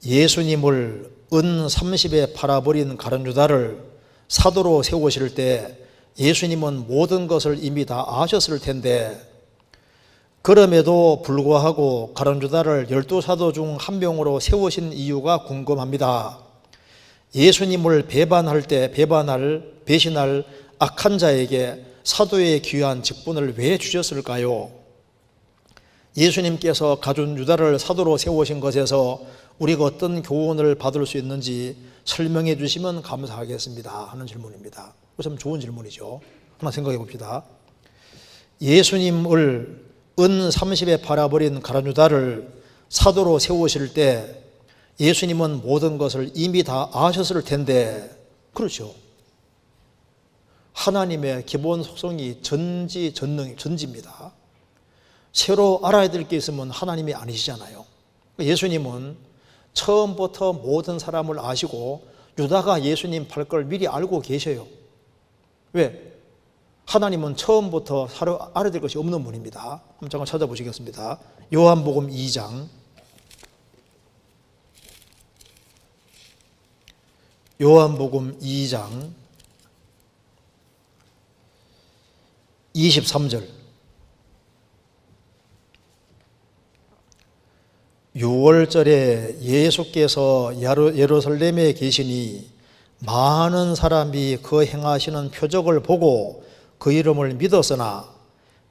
예수님을 은 30에 팔아버린 가룟 유다를 사도로 세우실 때 예수님은 모든 것을 이미 다 아셨을 텐데, 그럼에도 불구하고 가룟 유다를 12사도 중 한 명으로 세우신 이유가 궁금합니다. 예수님을 배신할 악한 자에게 사도의 귀한 직분을 왜 주셨을까요? 예수님께서 가룟 유다를 사도로 세우신 것에서 우리가 어떤 교훈을 받을 수 있는지 설명해 주시면 감사하겠습니다 하는 질문입니다. 참 좋은 질문이죠. 한번 생각해 봅시다. 예수님을 은 30에 팔아버린 가룟 유다를 사도로 세우실 때 예수님은 모든 것을 이미 다 아셨을 텐데, 그렇죠. 하나님의 기본 속성이 전지입니다. 새로 알아야 될 게 있으면 하나님이 아니시잖아요. 예수님은 처음부터 모든 사람을 아시고 유다가 예수님 팔 걸 미리 알고 계셔요. 왜? 하나님은 처음부터 알아야 될 것이 없는 분입니다. 한번 잠깐 찾아보시겠습니다. 요한복음 2장. 요한복음 2장 23절. 6월절에 예수께서 예루살렘에 계시니 많은 사람이 그 행하시는 표적을 보고 그 이름을 믿었으나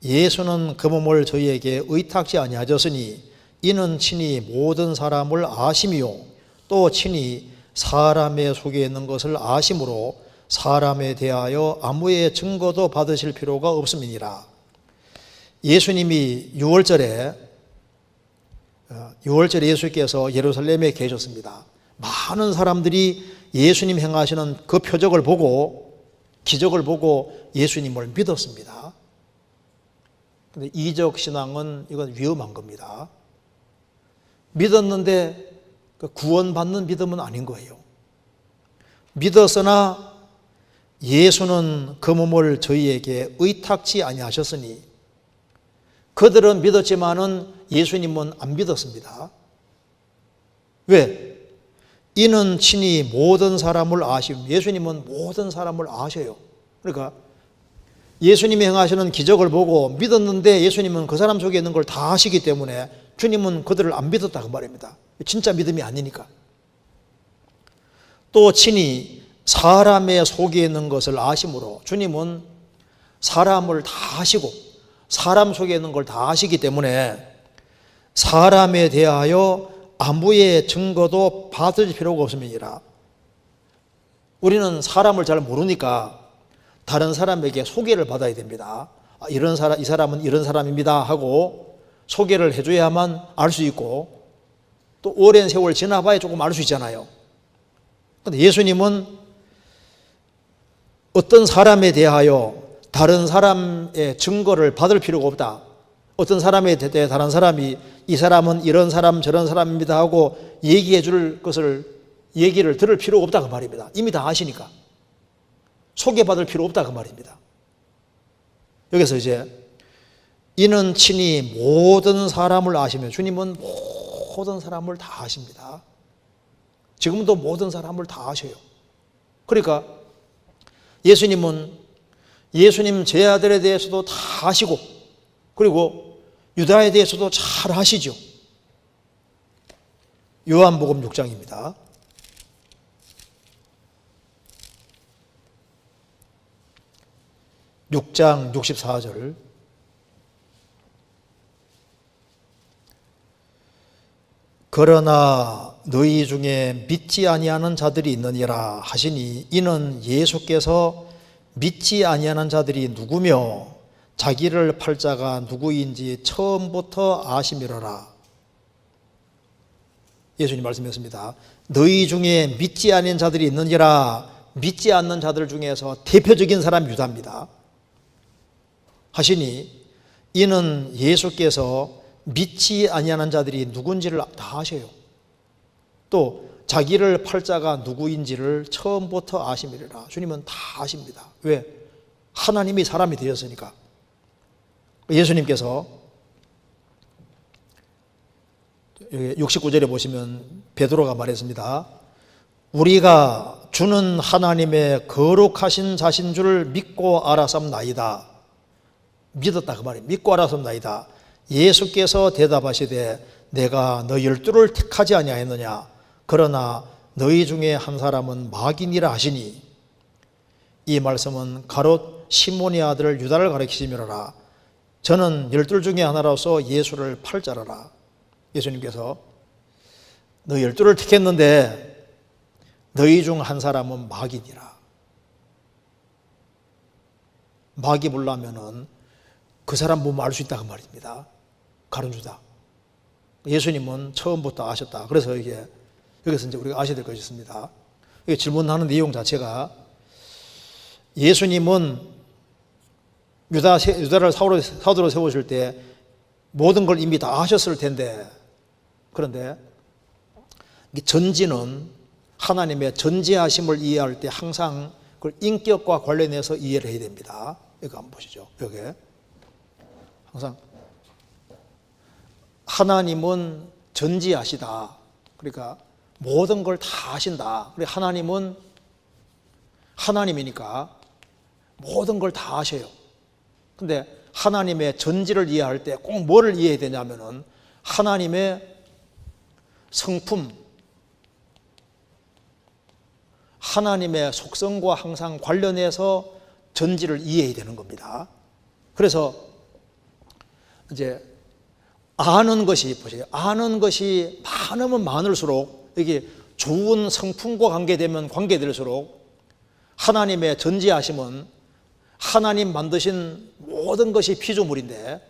예수는 그 몸을 저희에게 의탁지 아니하셨으니 이는 친히 모든 사람을 아심이요 또 친히 사람의 속에 있는 것을 아심으로 사람에 대하여 아무의 증거도 받으실 필요가 없음이니라. 예수님이 6월절에 예수께서 예루살렘에 계셨습니다. 많은 사람들이 예수님 행하시는 그 표적을 보고, 기적을 보고 예수님을 믿었습니다. 그런데 이적 신앙은 이건 위험한 겁니다. 믿었는데 구원받는 믿음은 아닌 거예요. 믿었으나 예수는 그 몸을 저희에게 의탁지 아니하셨으니, 그들은 믿었지만은 예수님은 안 믿었습니다. 왜? 이는 친히 모든 사람을 아심. 예수님은 모든 사람을 아셔요. 그러니까 예수님이 행하시는 기적을 보고 믿었는데 예수님은 그 사람 속에 있는 걸 다 아시기 때문에 주님은 그들을 안 믿었다 그 말입니다. 진짜 믿음이 아니니까. 또 친히 사람의 속에 있는 것을 아심으로, 주님은 사람을 다 아시고 사람 속에 있는 걸 다 아시기 때문에 사람에 대하여 아무의 증거도 받을 필요가 없음이니라. 우리는 사람을 잘 모르니까 다른 사람에게 소개를 받아야 됩니다. 이 사람은 이런 사람입니다 하고 소개를 해줘야만 알 수 있고, 또 오랜 세월 지나봐야 조금 알 수 있잖아요. 그런데 예수님은 어떤 사람에 대하여 다른 사람의 증거를 받을 필요가 없다. 어떤 사람에 대해 다른 사람이 이 사람은 이런 사람 저런 사람입니다 하고 얘기해 줄 것을, 얘기를 들을 필요가 없다 그 말입니다. 이미 다 아시니까 소개받을 필요 없다 그 말입니다. 여기서 이제 이는 친히 모든 사람을 아시며, 주님은 모든 사람을 다 아십니다. 지금도 모든 사람을 다 아셔요. 그러니까 예수님은 예수님 제 아들에 대해서도 다 아시고, 그리고 유다에 대해서도 잘 아시죠. 요한복음 6장입니다. (6장 64절) 그러나 너희 중에 믿지 아니하는 자들이 있느니라 하시니, 이는 예수께서 믿지 아니하는 자들이 누구며 자기를 팔 자가 누구인지 처음부터 아심이로라. 예수님 말씀했습니다. 너희 중에 믿지 않는 자들이 있느니라. 믿지 않는 자들 중에서 대표적인 사람이 유다입니다. 하시니, 이는 예수께서 믿지 아니하는 자들이 누군지를 다 아셔요. 또 자기를 팔 자가 누구인지를 처음부터 아심이라. 주님은 다 아십니다. 왜? 하나님이 사람이 되었으니까. 예수님께서 69절에 보시면 베드로가 말했습니다. 우리가 주는 하나님의 거룩하신 자신 줄 믿고 알았음나이다. 믿었다 그 말이에요. 믿고 알았음나이다. 예수께서 대답하시되 내가 너 12를 택하지 아니하였느냐. 그러나 너희 중에 한 사람은 마귀니라 하시니, 이 말씀은 가롯 시몬의 아들 유다를 가리키심이로라. 저는 12 중에 하나로서 예수를 팔 자라라. 예수님께서 너 12를 택했는데 너희 중 한 사람은 마귀니라. 마귀 보려면은 그 사람 보면 알 수 있다 그 말입니다. 가룟유다. 예수님은 처음부터 아셨다. 그래서 이게 여기서 이제 우리가 아셔야 될 것이 있습니다. 이게 질문하는 내용 자체가, 예수님은 유다를 사도로 세우실 때 모든 걸 이미 다 아셨을 텐데, 그런데 전지는 하나님의 전지하심을 이해할 때 항상 그걸 인격과 관련해서 이해를 해야 됩니다. 이거 한번 보시죠. 여기 항상 하나님은 전지하시다. 그러니까 모든 걸 다 아신다. 그리고 하나님은 하나님이니까 모든 걸 다 아셔요. 근데 하나님의 전지를 이해할 때 꼭 뭐를 이해해야 되냐면은 하나님의 성품, 하나님의 속성과 항상 관련해서 전지를 이해해야 되는 겁니다. 그래서 이제 아는 것이, 보세요. 아는 것이 많으면 많을수록, 이게 좋은 성품과 관계되면 관계될수록 하나님의 전지하심은 하나님 만드신 모든 것이 피조물인데,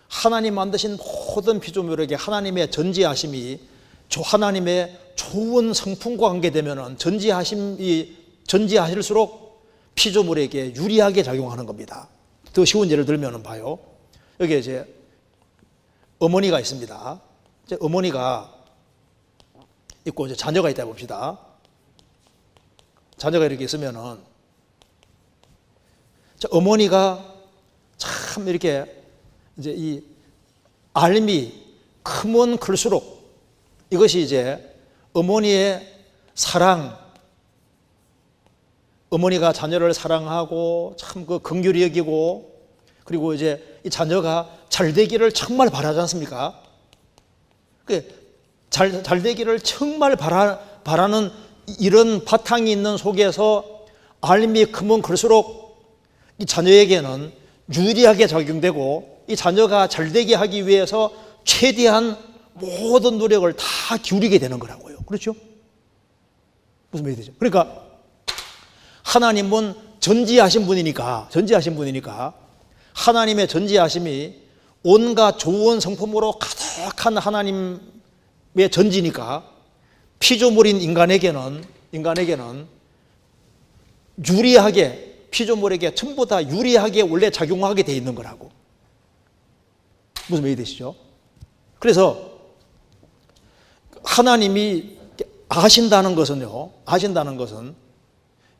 하나님 만드신 모든 피조물에게 하나님의 전지하심이 하나님의 좋은 성품과 관계되면 전지하실수록 피조물에게 유리하게 작용하는 겁니다. 더 쉬운 예를 들면 봐요. 여기 이제 어머니가 있습니다. 이제 어머니가 있고 이제 자녀가 있다 봅시다. 자녀가 이렇게 있으면은 어머니가 참 이렇게 이제 이 알미 크면 클수록 이것이 이제 어머니의 사랑, 어머니가 자녀를 사랑하고 참 그 긍휼히 여기고, 그리고 이제 이 자녀가 잘 되기를 정말 바라지 않습니까? 잘 되기를 정말 바라는 이런 바탕이 있는 속에서 알미 크면 클수록 이 자녀에게는 유리하게 작용되고, 이 자녀가 잘 되게 하기 위해서 최대한 모든 노력을 다 기울이게 되는 거라고요. 그렇죠? 무슨 말이 되죠? 그러니까 하나님은 전지하신 분이니까 하나님의 전지하심이 온갖 좋은 성품으로 가득한 하나님의 전지니까 피조물인 인간에게는 유리하게, 피조물에게 전부 다 유리하게 원래 작용하게 돼 있는 거라고. 무슨 말이 되시죠? 그래서 하나님이 아신다는 것은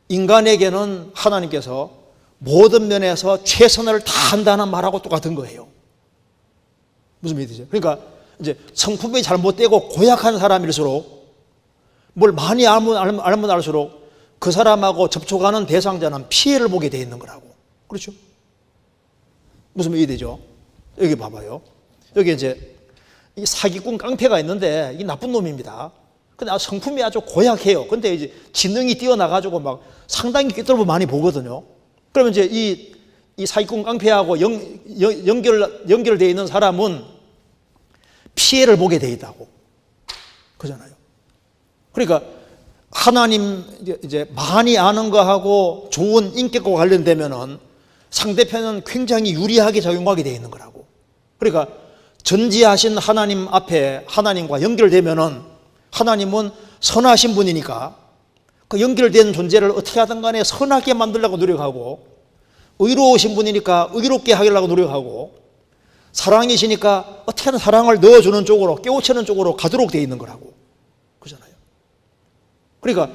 인간에게는 하나님께서 모든 면에서 최선을 다한다는 말하고 똑같은 거예요. 무슨 말이죠? 그러니까 이제 성품이 잘못되고 고약한 사람일수록, 뭘 많이 알면 알수록 그 사람하고 접촉하는 대상자는 피해를 보게 돼 있는 거라고. 그렇죠? 무슨 말이 되죠? 여기 봐봐요. 여기 이제 이 사기꾼 깡패가 있는데 이게 나쁜 놈입니다. 근데 성품이 아주 고약해요. 근데 이제 지능이 뛰어나가지고 막 상당히 꿰뚫고 많이 보거든요. 그러면 이제 이 사기꾼 깡패하고 연결되어 있는 사람은 피해를 보게 돼 있다고. 그잖아요. 그러니까 하나님 이제 많이 아는 거하고 좋은 인격과 관련되면은 상대편은 굉장히 유리하게 작용하게 돼 있는 거라고. 그러니까 전지하신 하나님 앞에 하나님과 연결되면은 하나님은 선하신 분이니까 그 연결된 존재를 어떻게 하든 간에 선하게 만들려고 노력하고, 의로우신 분이니까 의롭게 하려고 노력하고, 사랑이시니까 어떻게든 사랑을 넣어주는 쪽으로, 깨우치는 쪽으로 가도록 되어 있는 거라고. 그잖아요. 그러니까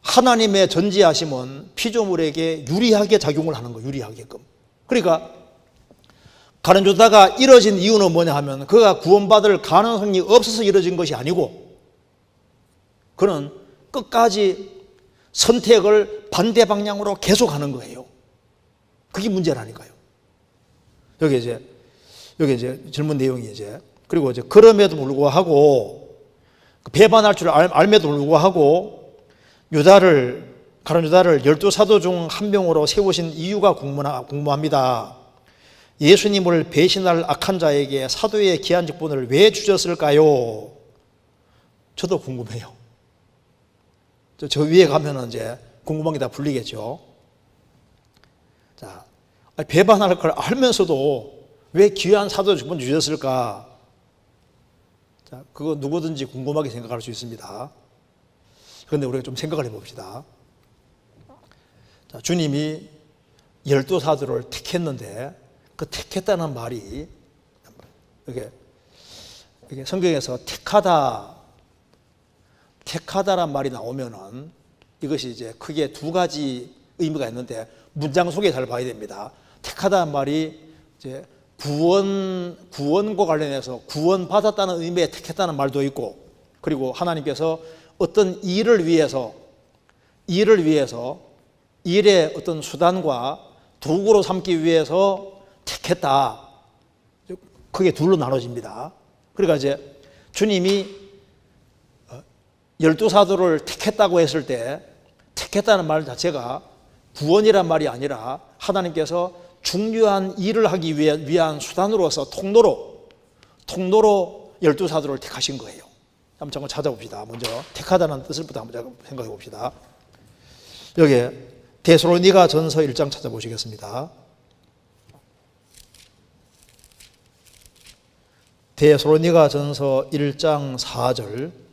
하나님의 전지하심은 피조물에게 유리하게 작용을 하는 거예요. 유리하게끔. 그러니까 가룟 유다가 이뤄진 이유는 뭐냐 하면 그가 구원받을 가능성이 없어서 이뤄진 것이 아니고 그는 끝까지 선택을 반대 방향으로 계속하는 거예요. 그게 문제라니까요. 여기 이제 질문 내용이 그리고 그럼에도 불구하고 배반할 줄 알면도 불구하고 가룟 유다를 12사도 중 한 명으로 세우신 이유가 궁금합니다. 예수님을 배신할 악한 자에게 사도의 귀한 직분을 왜 주셨을까요? 저도 궁금해요. 저 위에 가면은 궁금한 게 다 풀리겠죠. 자, 배반할 걸 알면서도 왜 귀한 사도의 직분 주셨을까? 자, 그거 누구든지 궁금하게 생각할 수 있습니다. 그런데 우리가 좀 생각을 해봅시다. 자, 주님이 12사도를 택했는데 그 택했다는 말이 이게 성경에서 택하다란 말이 나오면은 이것이 크게 두 가지 의미가 있는데 문장 속에 잘 봐야 됩니다. 택하다는 말이 구원과 관련해서 구원받았다는 의미의 택했다는 말도 있고 그리고 하나님께서 어떤 일을 위해서 일의 어떤 수단과 도구로 삼기 위해서 택했다. 크게 둘로 나눠집니다. 그러니까 주님이 12사도를 택했다고 했을 때 택했다는 말 자체가 구원이란 말이 아니라 하나님께서 중요한 일을 하기 위한 수단으로서 통로로 12사도를 택하신 거예요. 한번 잠깐 찾아봅시다. 먼저 택하다는 뜻을부터 한번 생각해 봅시다. 여기 데살로니가 전서 1장 찾아보시겠습니다. 데살로니가 전서 1장 4절.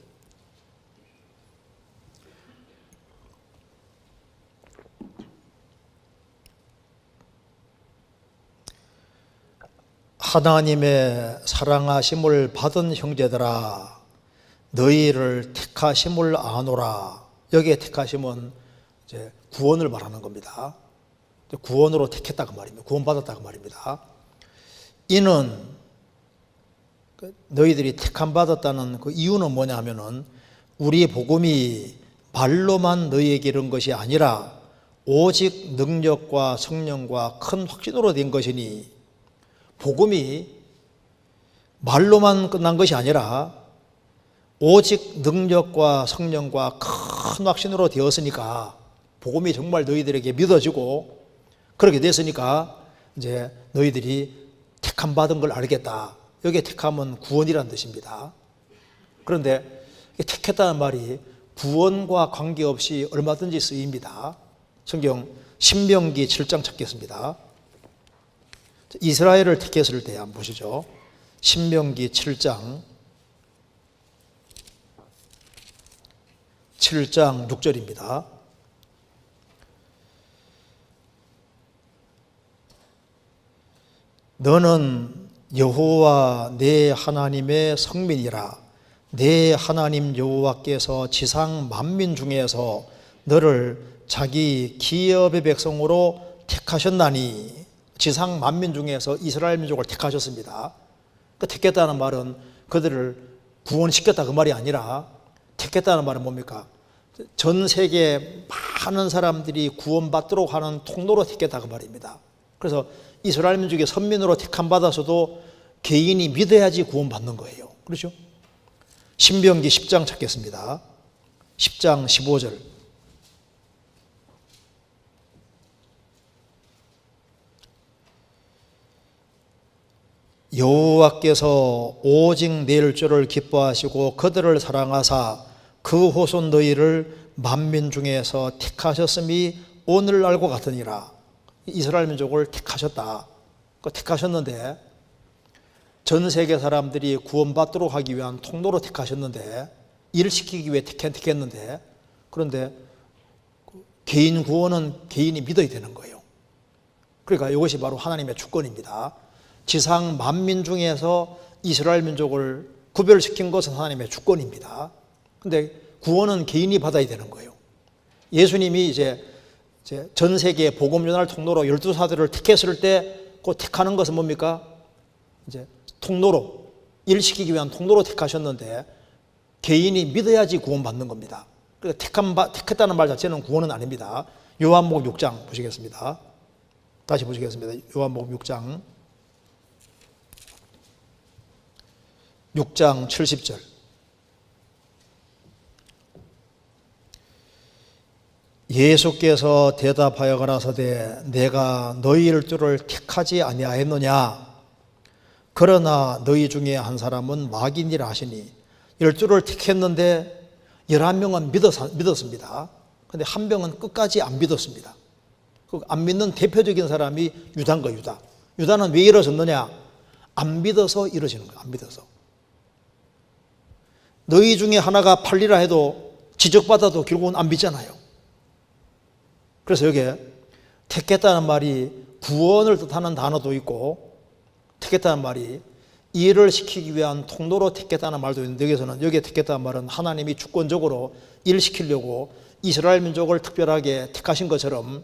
하나님의 사랑하심을 받은 형제들아 너희를 택하심을 아노라. 여기에 택하심은 구원을 말하는 겁니다. 구원으로 택했다 그 말입니다. 구원받았다 그 말입니다. 이는 너희들이 택함 받았다는 그 이유는 뭐냐 하면은 우리 복음이 말로만 너희에게 이른 것이 아니라 오직 능력과 성령과 큰 확신으로 된 것이니 복음이 말로만 끝난 것이 아니라 오직 능력과 성령과 큰 확신으로 되었으니까 복음이 정말 너희들에게 믿어지고 그렇게 됐으니까 너희들이 택함 받은 걸 알겠다. 여기에 택함은 구원이라는 뜻입니다. 그런데 택했다는 말이 구원과 관계없이 얼마든지 쓰입니다. 성경 신명기 7장 찾겠습니다. 이스라엘을 택했을 때 한번 보시죠. 신명기 7장 6절입니다. 너는 여호와 내 하나님의 성민이라. 내 하나님 여호와께서 지상 만민 중에서 너를 자기 기업의 백성으로 택하셨나니. 지상 만민 중에서 이스라엘 민족을 택하셨습니다. 그 택했다는 말은 그들을 구원시켰다 그 말이 아니라 택했다는 말은 뭡니까? 전 세계 많은 사람들이 구원받도록 하는 통로로 택했다 그 말입니다. 그래서 이스라엘 민족의 선민으로 택함 받아서도 개인이 믿어야지 구원받는 거예요. 그렇죠? 신명기 10장 찾겠습니다. 10장 15절. 여호와께서 오직 내 일조를 기뻐하시고 그들을 사랑하사 그 후손 너희를 만민 중에서 택하셨음이 오늘날과 같으니라. 이스라엘 민족을 택하셨다. 택하셨는데 전 세계 사람들이 구원받도록 하기 위한 통로로 택하셨는데 일을 시키기 위해 택했는데 그런데 개인 구원은 개인이 믿어야 되는 거예요. 그러니까 이것이 바로 하나님의 주권입니다. 지상 만민 중에서 이스라엘 민족을 구별시킨 것은 하나님의 주권입니다. 그런데 구원은 개인이 받아야 되는 거예요. 예수님이 이제 전 세계 복음 전할 통로로 12사도를 택했을 때 그 택하는 것은 뭡니까? 이제 통로로, 일시키기 위한 통로로 택하셨는데 개인이 믿어야지 구원받는 겁니다. 그러니까 택했다는 말 자체는 구원은 아닙니다. 요한복음 6장 보시겠습니다. 다시 보시겠습니다. 요한복음 6장 70절. 예수께서 대답하여 가라사대 내가 너희 12를 택하지 아니하였느냐. 그러나 너희 중에 한 사람은 마귀니라 하시니 12를 택했는데 11명은 믿었습니다. 그런데 한 명은 끝까지 안 믿었습니다. 안 믿는 대표적인 사람이 유다인 거예요. 유다는 왜 이러졌느냐. 안 믿어서 이러지는 거예요. 안 믿어서. 너희 중에 하나가 팔리라 해도 지적받아도 결국은 안 믿잖아요. 그래서 여기에 택했다는 말이 구원을 뜻하는 단어도 있고, 택했다는 말이 일을 시키기 위한 통로로 택했다는 말도 있는데, 여기에 택했다는 말은 하나님이 주권적으로 일시키려고 이스라엘 민족을 특별하게 택하신 것처럼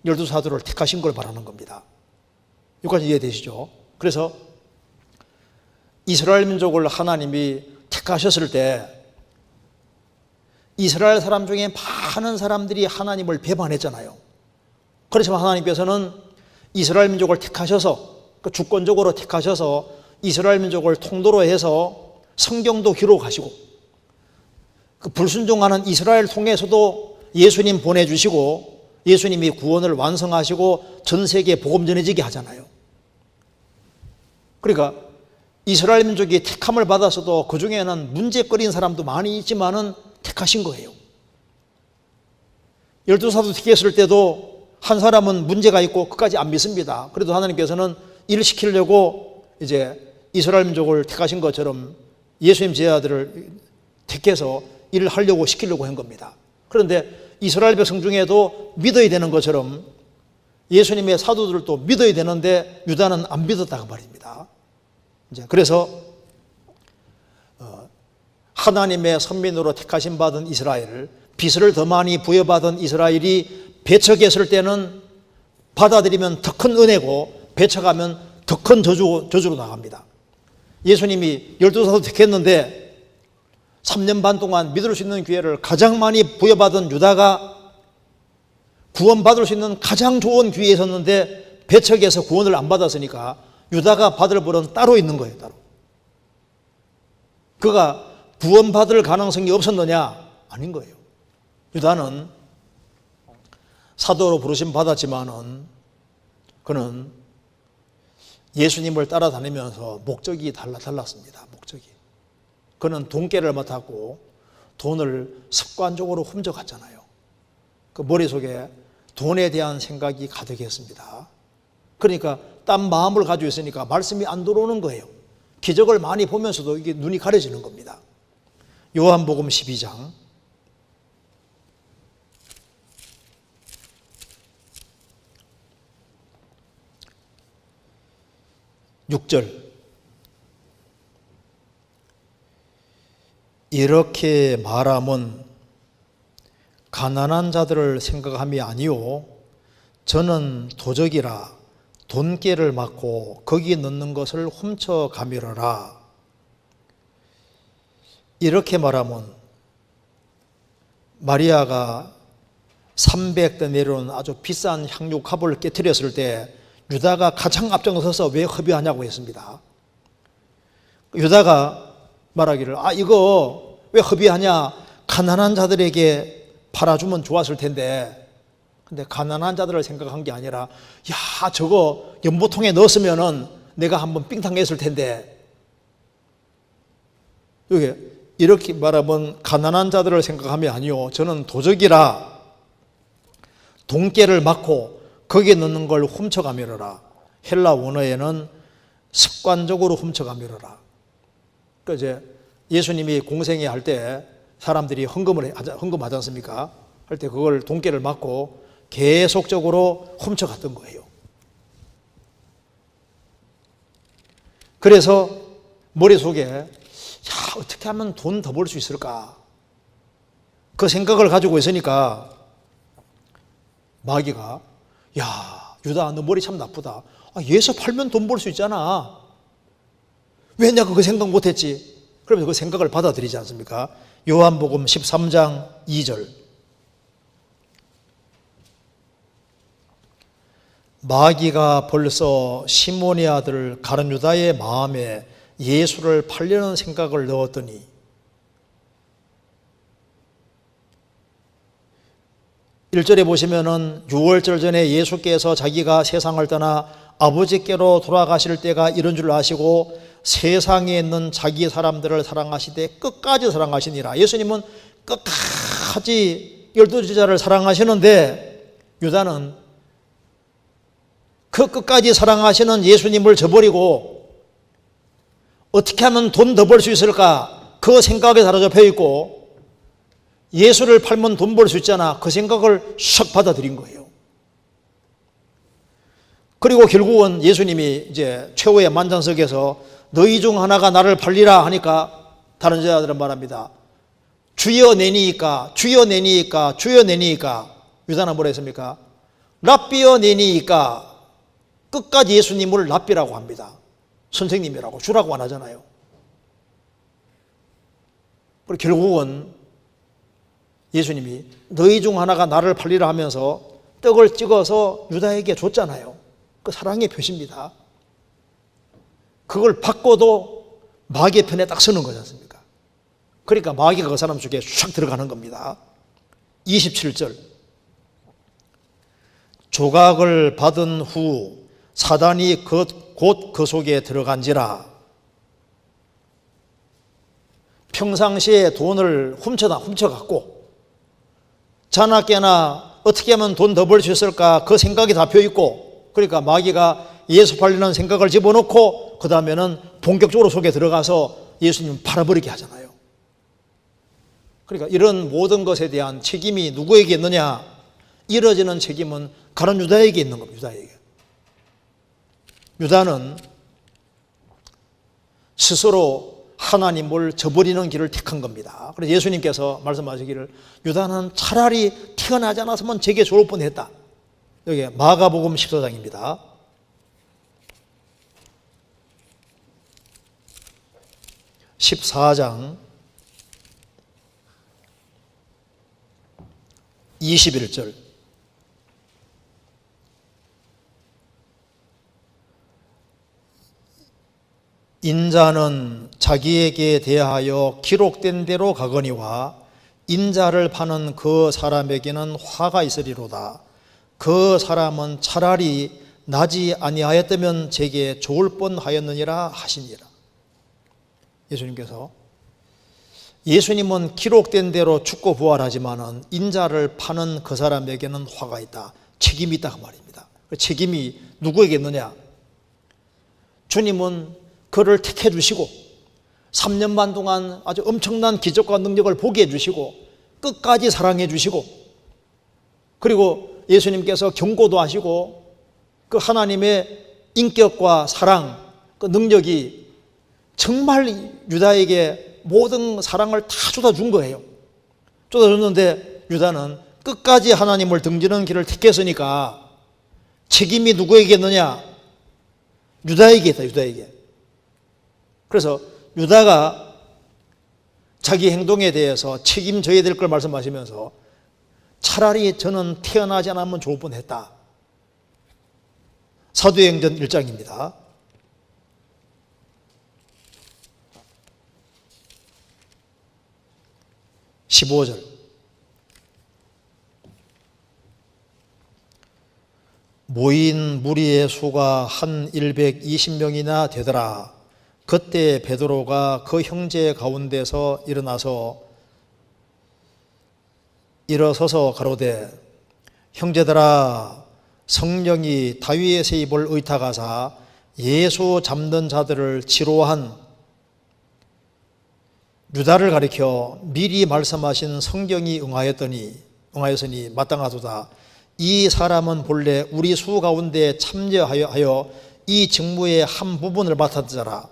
12사도를 택하신 걸 말하는 겁니다. 여기까지 이해되시죠? 그래서 이스라엘 민족을 하나님이 택하셨을 때 이스라엘 사람 중에 많은 사람들이 하나님을 배반했잖아요. 그렇지만 하나님께서는 이스라엘 민족을 택하셔서, 주권적으로 택하셔서 이스라엘 민족을 통로로 해서 성경도 기록하시고, 불순종하는 이스라엘 통해서도 예수님 보내주시고, 예수님이 구원을 완성하시고 전 세계에 복음 전해지게 하잖아요. 그러니까 이스라엘 민족이 택함을 받아서도 그 중에는 문제거리인 사람도 많이 있지만은 택하신 거예요. 12사도 택했을 때도 한 사람은 문제가 있고 끝까지 안 믿습니다. 그래도 하나님께서는 일을 시키려고 이제 이스라엘 민족을 택하신 것처럼 예수님 제자들을 택해서 일을 하려고 시키려고 한 겁니다. 그런데 이스라엘 백성 중에도 믿어야 되는 것처럼 예수님의 사도들도 믿어야 되는데 유다는 안 믿었다고 말입니다. 이제 그래서 하나님의 선민으로 택하심 받은 이스라엘, 빚을 더 많이 부여받은 이스라엘이 배척했을 때는 받아들이면 더 큰 은혜고 배척하면 더 큰 저주로 나갑니다. 예수님이 12사도 택했는데 3년 반 동안 믿을 수 있는 기회를 가장 많이 부여받은 유다가 구원받을 수 있는 가장 좋은 기회에 섰는데 배척해서 구원을 안 받았으니까 유다가 받을 벌은 따로 있는 거예요. 따로. 그가 구원받을 가능성이 없었느냐? 아닌 거예요. 유다는 사도로 부르심 받았지만은 그는 예수님을 따라다니면서 목적이 달랐습니다. 목적이. 그는 돈깨를 맡았고 돈을 습관적으로 훔쳐갔잖아요. 그 머릿속에 돈에 대한 생각이 가득했습니다. 그러니까 딴 마음을 가지고 있으니까 말씀이 안 들어오는 거예요. 기적을 많이 보면서도 이게 눈이 가려지는 겁니다. 요한복음 12장 6절. 이렇게 말함은 가난한 자들을 생각함이 아니요 저는 도적이라 돈깨를 맞고 거기 넣는 것을 훔쳐가미러라. 이렇게 말하면 마리아가 300대 내려온 아주 비싼 향유컵을 깨뜨렸을 때 유다가 가장 앞장서서 왜 허비하냐고 했습니다. 유다가 말하기를 이거 왜 허비하냐, 가난한 자들에게 팔아주면 좋았을 텐데. 근데 가난한 자들을 생각한 게 아니라 저거 연보통에 넣었으면은 내가 한번 삥탕했을 텐데. 여기 이렇게 말하면 가난한 자들을 생각함이 아니요 저는 도적이라 돈깨를 맞고 거기에 넣는 걸 훔쳐가미러라. 헬라 원어에는 습관적으로 훔쳐가미러라. 그 이제 예수님이 공생애 할 때 사람들이 헌금하지 않습니까? 할 때 그걸 돈깨를 맞고 계속적으로 훔쳐갔던 거예요. 그래서 머릿속에 어떻게 하면 돈 더 벌 수 있을까? 그 생각을 가지고 있으니까 마귀가 유다 너 머리 참 나쁘다. 예수 팔면 돈 벌 수 있잖아. 왜 내가 그 생각 못했지? 그러면서 그 생각을 받아들이지 않습니까? 요한복음 13장 2절. 마귀가 벌써 시몬의 아들 가룟 유다의 마음에 예수를 팔려는 생각을 넣었더니, 1절에 보시면은 6월절 전에 예수께서 자기가 세상을 떠나 아버지께로 돌아가실 때가 이런 줄 아시고 세상에 있는 자기 사람들을 사랑하시되 끝까지 사랑하시니라. 예수님은 끝까지 12제자를 사랑하시는데 유다는 그 끝까지 사랑하시는 예수님을 저버리고 어떻게 하면 돈 더 벌 수 있을까? 그 생각에 사로잡혀 있고, 예수를 팔면 돈 벌 수 있잖아, 그 생각을 샥 받아들인 거예요. 그리고 결국은 예수님이 이제 최후의 만찬석에서 너희 중 하나가 나를 팔리라 하니까 다른 제자들은 말합니다. 주여 내니이까, 주여 내니이까, 주여 내니이까. 유다는 뭐라 했습니까? 랍비여 내니이까. 끝까지 예수님을 랍비라고 합니다. 선생님이라고, 주라고 안 하잖아요. 그리고 결국은 예수님이 너희 중 하나가 나를 팔리라 하면서 떡을 찍어서 유다에게 줬잖아요. 그 사랑의 표시입니다. 그걸 받고도 마귀의 편에 딱 서는 거지 않습니까? 그러니까 마귀가 그 사람 속에 샥 들어가는 겁니다. 27절. 조각을 받은 후 사단이 곧 그 속에 들어간지라. 평상시에 돈을 훔쳐갖고 자나깨나 어떻게 하면 돈 더 벌 수 있을까 그 생각이 잡혀 있고, 그러니까 마귀가 예수 팔리는 생각을 집어넣고 그 다음에는 본격적으로 속에 들어가서 예수님 팔아버리게 하잖아요. 그러니까 이런 모든 것에 대한 책임이 누구에게 있느냐? 이뤄지는 책임은 가룟 유다에게 있는 겁니다. 유다에게. 유다는 스스로 하나님을 저버리는 길을 택한 겁니다. 그래서 예수님께서 말씀하시기를 유다는 차라리 태어나지 않았으면 제게 좋을 뻔했다. 여기 마가복음 14장입니다. (14장) 21절. 인자는 자기에게 대하여 기록된 대로 가거니와 인자를 파는 그 사람에게는 화가 있으리로다. 그 사람은 차라리 나지 아니하였다면 제게 좋을 뻔하였느니라 하시니라. 예수님은 기록된 대로 죽고 부활하지만은 인자를 파는 그 사람에게는 화가 있다, 책임이 있다 그 말입니다. 그 책임이 누구에게 있느냐? 주님은 그를 택해 주시고 3년 반 동안 아주 엄청난 기적과 능력을 보게 해주시고 끝까지 사랑해 주시고, 그리고 예수님께서 경고도 하시고 그 하나님의 인격과 사랑, 그 능력이 정말 유다에게 모든 사랑을 다 쏟아준 거예요. 쏟아줬는데 유다는 끝까지 하나님을 등지는 길을 택했으니까 책임이 누구에게 있느냐? 유다에게 있다, 유다에게. 그래서 유다가 자기 행동에 대해서 책임져야 될 걸 말씀하시면서 차라리 저는 태어나지 않으면 좋을 뻔했다. 사도행전 1장입니다. 15절. 모인 무리의 수가 한 120명이나 되더라. 그때 베드로가 그 형제 가운데서 일어서서 가로되 형제들아, 성령이 다윗의 입을 의탁하사 예수 잡는 자들을 치로한 유다를 가리켜 미리 말씀하신 성경이 응하였으니 마땅하도다. 이 사람은 본래 우리 수 가운데 참여하여 이 직무의 한 부분을 맡았더라.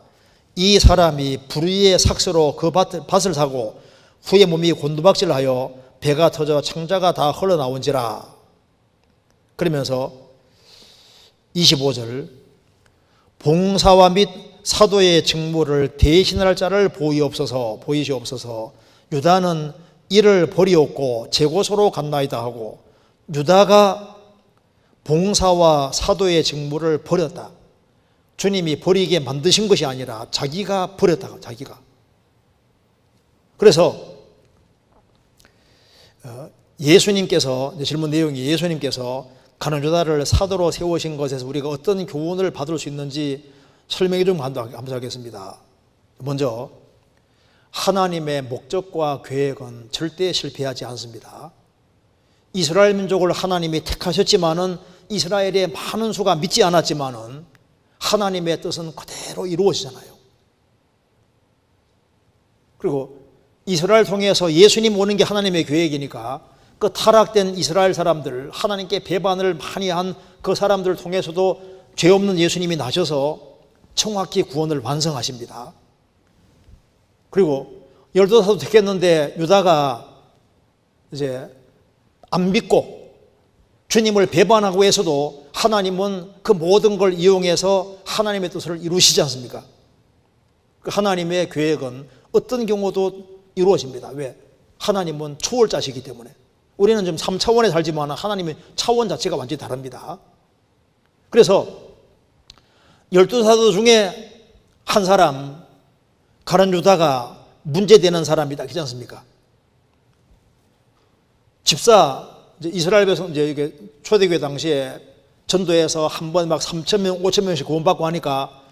이 사람이 불의의 삭스로 그 밭을 사고 후에 몸이 곤두박질하여 배가 터져 창자가 다 흘러나온지라. 그러면서 25절 봉사와 및 사도의 직무를 대신할 자를 보이시옵소서. 유다는 이를 버리었고 제고소로 갔나이다 하고, 유다가 봉사와 사도의 직무를 버렸다. 주님이 버리게 만드신 것이 아니라 자기가 버렸다. 자기가. 그래서 예수님께서, 질문 내용이 예수님께서 가룟 유다를 사도로 세우신 것에서 우리가 어떤 교훈을 받을 수 있는지 설명해 좀 감사하겠습니다. 먼저 하나님의 목적과 계획은 절대 실패하지 않습니다. 이스라엘 민족을 하나님이 택하셨지만은 이스라엘의 많은 수가 믿지 않았지만은 하나님의 뜻은 그대로 이루어지잖아요. 그리고 이스라엘 통해서 예수님 오는 게 하나님의 계획이니까 그 타락된 이스라엘 사람들, 하나님께 배반을 많이 한 그 사람들을 통해서도 죄 없는 예수님이 나셔서 정확히 구원을 완성하십니다. 그리고 12사도 택했는데 유다가 이제 안 믿고 주님을 배반하고 해서도 하나님은 그 모든 걸 이용해서 하나님의 뜻을 이루시지 않습니까? 그 하나님의 계획은 어떤 경우도 이루어집니다. 왜? 하나님은 초월자시기 때문에. 우리는 좀 3차원에 살지만 하나님의 차원 자체가 완전히 다릅니다. 그래서 12사도 중에 한 사람, 가룟 유다가 문제되는 사람이다. 그렇지 않습니까? 집사, 이스라엘 백성, 이게 초대교회 당시에 전도해서 한 번 막 3,000명, 5,000명씩 구원받고 하니까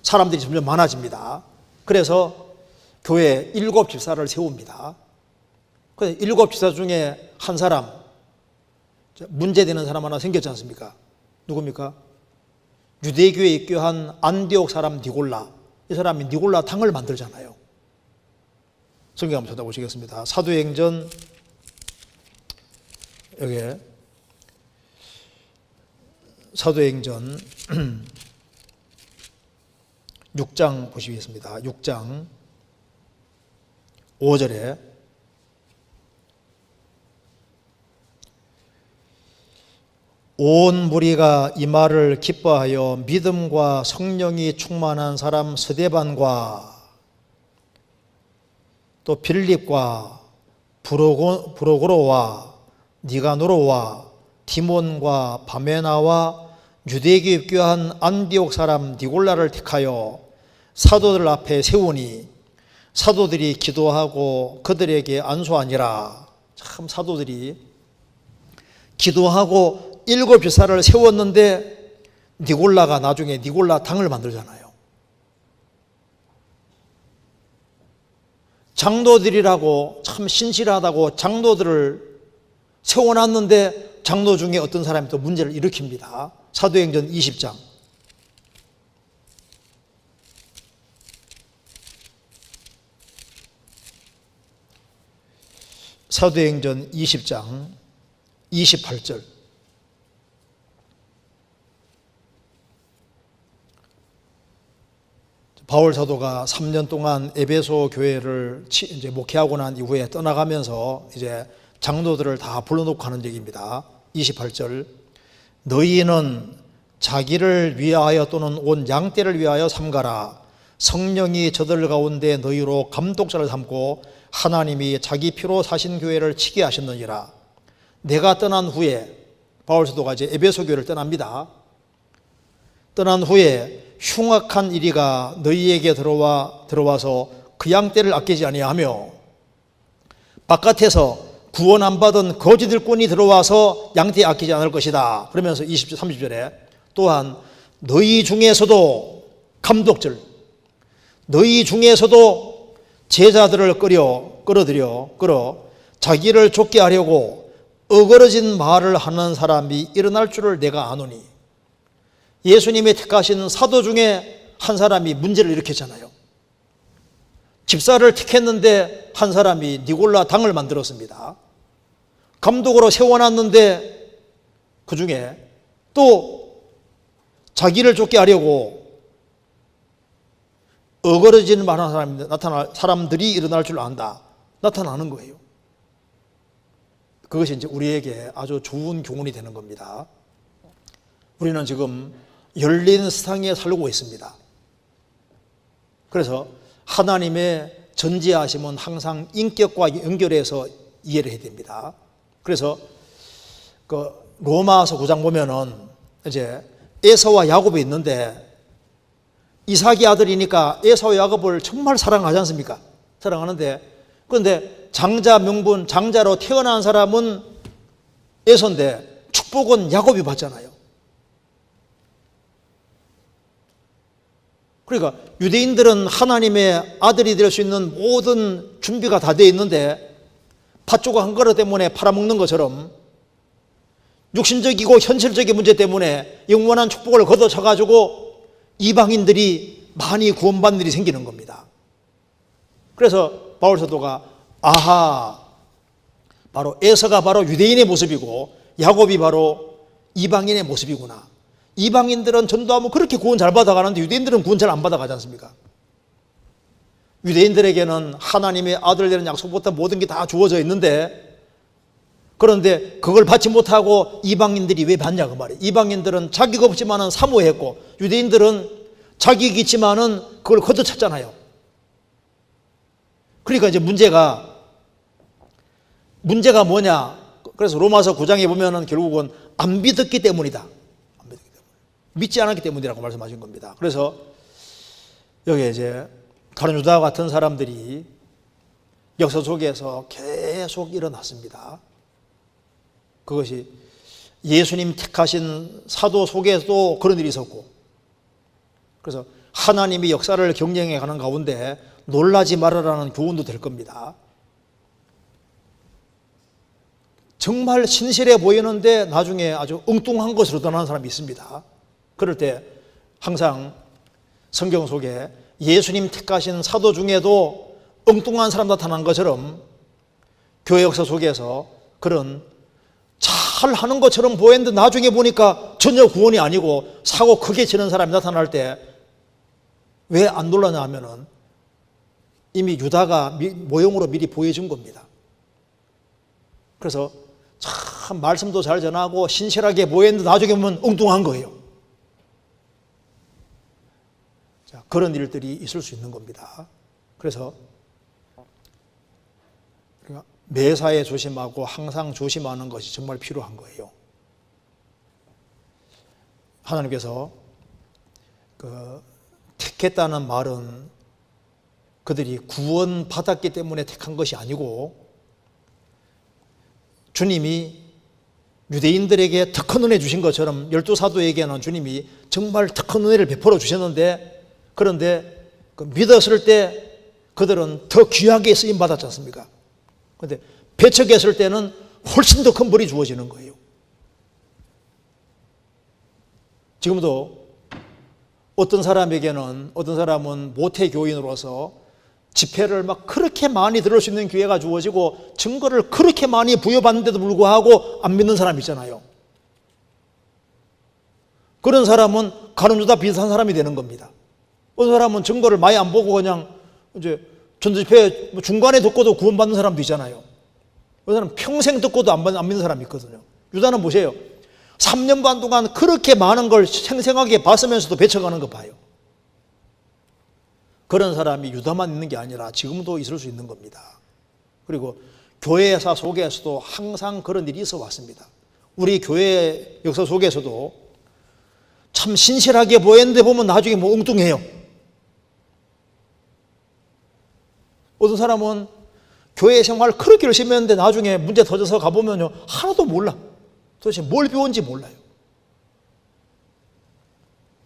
사람들이 점점 많아집니다. 그래서 교회에 7 집사를 세웁니다. 그래서 7 집사 중에 한 사람, 문제되는 사람 하나 생겼지 않습니까? 누굽니까? 유대교에 입교한 안디옥 사람 니골라. 이 사람이 니골라 당을 만들잖아요. 성경 한번 찾아보시겠습니다. 사도행전, 여기 사도행전 6장 보시겠습니다. 6장 5절에 온 무리가 이 말을 기뻐하여 믿음과 성령이 충만한 사람 스데반과 또 빌립과 브로고로와 니가노로와 디몬과 바메나와 유대교에 입교한 안디옥 사람 니골라를 택하여 사도들 앞에 세우니 사도들이 기도하고 그들에게 안수하니라. 참 사도들이 기도하고 7 집사를 세웠는데 니골라가 나중에 니골라 당을 만들잖아요. 장로들이라고 참 신실하다고 장로들을 세워놨는데 장로 중에 어떤 사람이 또 문제를 일으킵니다. 사도행전 20장. 사도행전 20장 28절. 바울 사도가 3년 동안 에베소 교회를 이제 목회하고 난 이후에 떠나가면서 이제 장로들을 다 불러놓고 하는 얘기입니다. 28절. 너희는 자기를 위하여 또는 온 양떼를 위하여 삼가라. 성령이 저들 가운데 너희로 감독자를 삼고 하나님이 자기 피로 사신 교회를 치게 하셨느니라. 내가 떠난 후에 바울 사도가 이제 에베소 교회를 떠납니다. 떠난 후에 흉악한 이리가 너희에게 들어와서 그 양떼를 아끼지 아니하며 바깥에서 구원 안 받은 거짓 일꾼이 들어와서 양떼 아끼지 않을 것이다. 그러면서 20절 30절에 또한 너희 중에서도 감독들, 너희 중에서도 제자들을 끌어 자기를 쫓게 하려고 어그러진 말을 하는 사람이 일어날 줄을 내가 아노니. 예수님이 택하신 사도 중에 한 사람이 문제를 일으켰잖아요. 집사를 택했는데 한 사람이 니골라 당을 만들었습니다. 감독으로 세워놨는데 그 중에 또 자기를 쫓게 하려고 어그러진 말하는 사람들이 일어날 줄 안다. 나타나는 거예요. 그것이 이제 우리에게 아주 좋은 교훈이 되는 겁니다. 우리는 지금 열린 세상에 살고 있습니다. 그래서 하나님의 전지하심은 항상 인격과 연결해서 이해를 해야 됩니다. 그래서 그 로마서 9장 보면은 이제 에서와 야곱이 있는데 이삭이 아들이니까 에서와 야곱을 정말 사랑하지 않습니까? 사랑하는데 그런데 장자 명분, 장자로 태어난 사람은 에서인데 축복은 야곱이 받잖아요. 그러니까 유대인들은 하나님의 아들이 될 수 있는 모든 준비가 다 되어 있는데 팥조각 한 그릇 때문에 팔아먹는 것처럼 육신적이고 현실적인 문제 때문에 영원한 축복을 걷어차가지고 이방인들이 많이 구원받는 일이 생기는 겁니다. 그래서 바울 사도가 아하, 바로 에서가 바로 유대인의 모습이고 야곱이 바로 이방인의 모습이구나. 이방인들은 전도하면 그렇게 구원 잘 받아가는데 유대인들은 구원 잘 안 받아가지 않습니까? 유대인들에게는 하나님의 아들 되는 약속부터 모든 게 다 주어져 있는데 그런데 그걸 받지 못하고 이방인들이 왜 받냐 그 말이에요. 이방인들은 자격 없지만은 사모했고 유대인들은 자격이 있지만은 그걸 걷어찼잖아요. 그러니까 이제 문제가 뭐냐? 그래서 로마서 9장에 보면은 결국은 안 믿었기 때문이다. 믿지 않았기 때문이라고 말씀하신 겁니다. 그래서 여기 이제 다른 유다 같은 사람들이 역사 속에서 계속 일어났습니다. 그것이 예수님 택하신 사도 속에서도 그런 일이 있었고, 그래서 하나님이 역사를 경영해 가는 가운데 놀라지 말아라는 교훈도 될 겁니다. 정말 신실해 보이는데 나중에 아주 엉뚱한 것으로 드러나는 사람이 있습니다. 그럴 때 항상 성경 속에 예수님 택하신 사도 중에도 엉뚱한 사람 나타난 것처럼 교회 역사 속에서 그런 잘하는 것처럼 보였는데 나중에 보니까 전혀 구원이 아니고 사고 크게 치는 사람이 나타날 때 왜 안 놀라냐 하면은 이미 유다가 모형으로 미리 보여준 겁니다. 그래서 참 말씀도 잘 전하고 신실하게 보였는데 나중에 보면 엉뚱한 거예요. 자, 그런 일들이 있을 수 있는 겁니다. 그래서 매사에 조심하고 항상 조심하는 것이 정말 필요한 거예요. 하나님께서 택했다는 말은 그들이 구원받았기 때문에 택한 것이 아니고 주님이 유대인들에게 특권 은혜 주신 것처럼 12사도에게는 주님이 정말 특권 은혜를 베풀어 주셨는데 그런데 믿었을 때 그들은 더 귀하게 쓰임 받았지 않습니까? 그런데 배척했을 때는 훨씬 더 큰 벌이 주어지는 거예요. 지금도 어떤 사람은 모태교인으로서 집회를 막 그렇게 많이 들을 수 있는 기회가 주어지고 증거를 그렇게 많이 부여받는데도 불구하고 안 믿는 사람 있잖아요. 그런 사람은 가룟유다 비슷한 사람이 되는 겁니다. 어떤 사람은 증거를 많이 안 보고 그냥 이제 전도집회 중간에 듣고도 구원받는 사람도 있잖아요. 어떤 사람은 평생 듣고도 안 믿는 사람이 있거든요. 유다는 보세요. 3년 반 동안 그렇게 많은 걸 생생하게 봤으면서도 배척하는 거 봐요. 그런 사람이 유다만 있는 게 아니라 지금도 있을 수 있는 겁니다. 그리고 교회사 속에서도 항상 그런 일이 있어 왔습니다. 우리 교회 역사 속에서도 참 신실하게 보였는데 보면 나중에 뭐 엉뚱해요. 어떤 사람은 교회 생활 그렇게 열심히 했는데 나중에 문제 터져서 가보면요 하나도 몰라. 도대체 뭘 배웠는지 몰라요.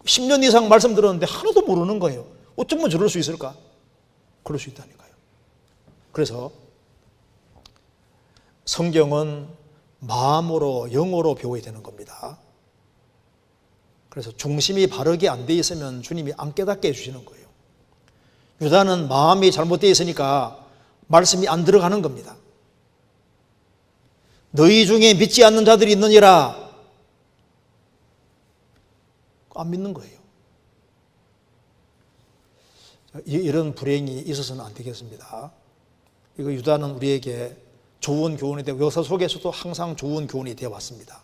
10년 이상 말씀 들었는데 하나도 모르는 거예요. 어쩌면 저럴 수 있을까? 그럴 수 있다니까요. 그래서 성경은 마음으로 영어로 배워야 되는 겁니다. 그래서 중심이 바르게 안 돼 있으면 주님이 안 깨닫게 해주시는 거예요. 유다는 마음이 잘못되어 있으니까 말씀이 안 들어가는 겁니다. 너희 중에 믿지 않는 자들이 있느니라. 안 믿는 거예요. 이런 불행이 있어서는 안 되겠습니다. 이거 유다는 우리에게 좋은 교훈이 되고 역사 속에서도 항상 좋은 교훈이 되어 왔습니다.